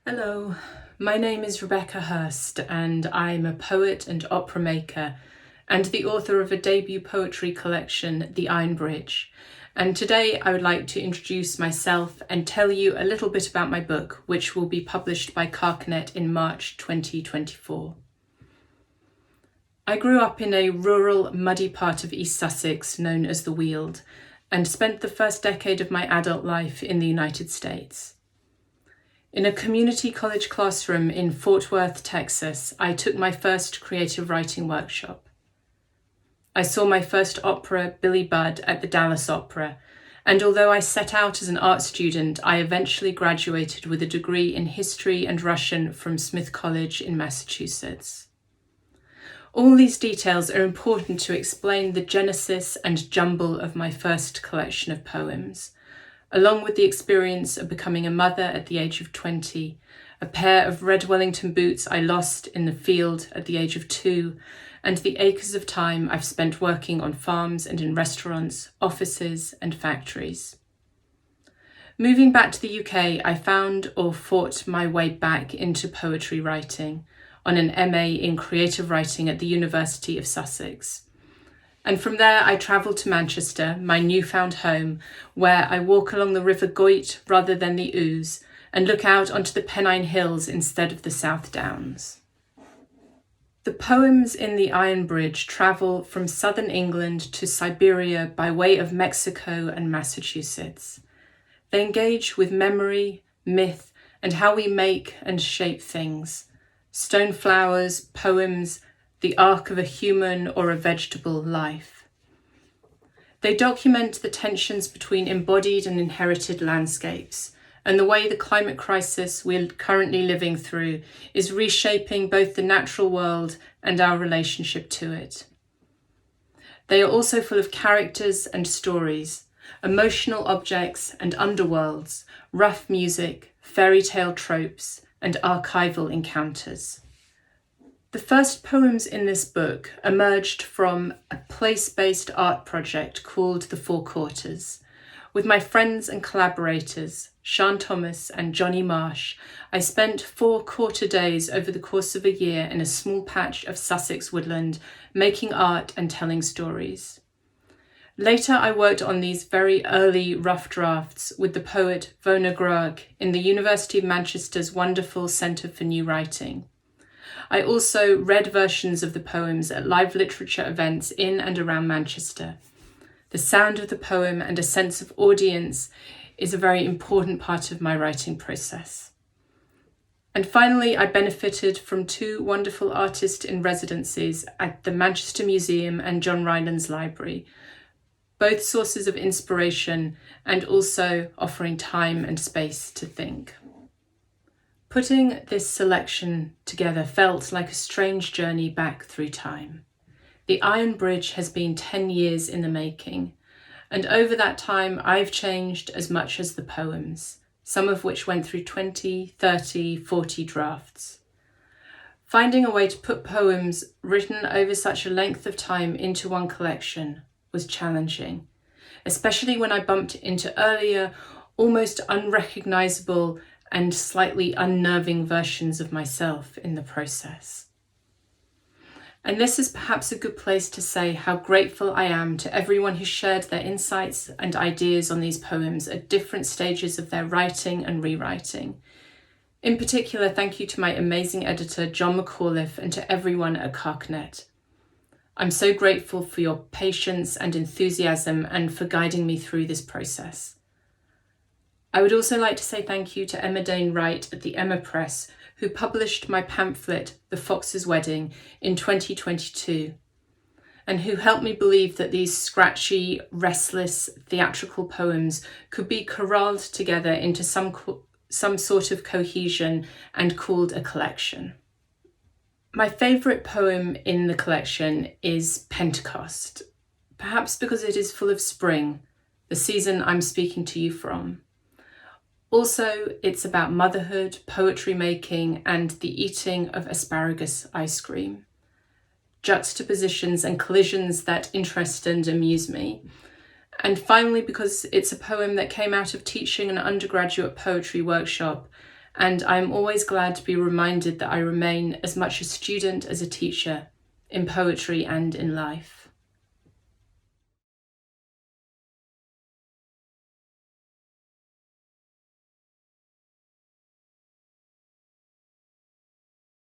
Hello, my name is Rebecca Hurst and I'm a poet and opera maker and the author of a debut poetry collection, The Iron Bridge. And today I would like to introduce myself and tell you a little bit about my book, which will be published by Carcanet in March 2024. I grew up in a rural, muddy part of East Sussex known as the Weald and spent the first decade of my adult life in the United States. In a community college classroom in Fort Worth, Texas, I took my first creative writing workshop. I saw my first opera, Billy Budd, at the Dallas Opera, and although I set out as an art student, I eventually graduated with a degree in history and Russian from Smith College in Massachusetts. All these details are important to explain the genesis and jumble of my first collection of poems, along with the experience of becoming a mother at the age of 20, a pair of red Wellington boots I lost in the field at the age of 2, and the acres of time I've spent working on farms and in restaurants, offices, and factories. Moving back to the UK, I found or fought my way back into poetry writing on an MA in creative writing at the University of Sussex. And from there, I travelled to Manchester, my newfound home, where I walk along the River Goyt rather than the Ouse and look out onto the Pennine Hills instead of the South Downs. The poems in The Iron Bridge travel from southern England to Siberia by way of Mexico and Massachusetts. They engage with memory, myth, and how we make and shape things. Stone flowers, poems, the arc of a human or a vegetable life. They document the tensions between embodied and inherited landscapes and the way the climate crisis we're currently living through is reshaping both the natural world and our relationship to it. They are also full of characters and stories, emotional objects and underworlds, rough music, fairy tale tropes, and archival encounters. The first poems in this book emerged from a place-based art project called The Four Quarters. With my friends and collaborators, Sean Thomas and Johnny Marsh, I spent 4 quarter days over the course of a year in a small patch of Sussex woodland, making art and telling stories. Later, I worked on these very early rough drafts with the poet Vona Grug in the University of Manchester's wonderful Centre for New Writing. I also read versions of the poems at live literature events in and around Manchester. The sound of the poem and a sense of audience is a very important part of my writing process. And finally, I benefited from 2 wonderful artist in residencies at the Manchester Museum and John Rylands Library, both sources of inspiration and also offering time and space to think. Putting this selection together felt like a strange journey back through time. The Iron Bridge has been 10 years in the making, and over that time I've changed as much as the poems, some of which went through 20, 30, 40 drafts. Finding a way to put poems written over such a length of time into one collection was challenging, especially when I bumped into earlier, almost unrecognisable and slightly unnerving versions of myself in the process. And this is perhaps a good place to say how grateful I am to everyone who shared their insights and ideas on these poems at different stages of their writing and rewriting. In particular, thank you to my amazing editor, John McAuliffe, and to everyone at Carcanet. I'm so grateful for your patience and enthusiasm and for guiding me through this process. I would also like to say thank you to Emma Dane Wright at the Emma Press, who published my pamphlet, The Fox's Wedding, in 2022, and who helped me believe that these scratchy, restless, theatrical poems could be corralled together into some sort of cohesion and called a collection. My favourite poem in the collection is Pentecost, perhaps because it is full of spring, the season I'm speaking to you from. Also, it's about motherhood, poetry making, and the eating of asparagus ice cream. Juxtapositions and collisions that interest and amuse me. And finally, because it's a poem that came out of teaching an undergraduate poetry workshop and I'm always glad to be reminded that I remain as much a student as a teacher, in poetry and in life.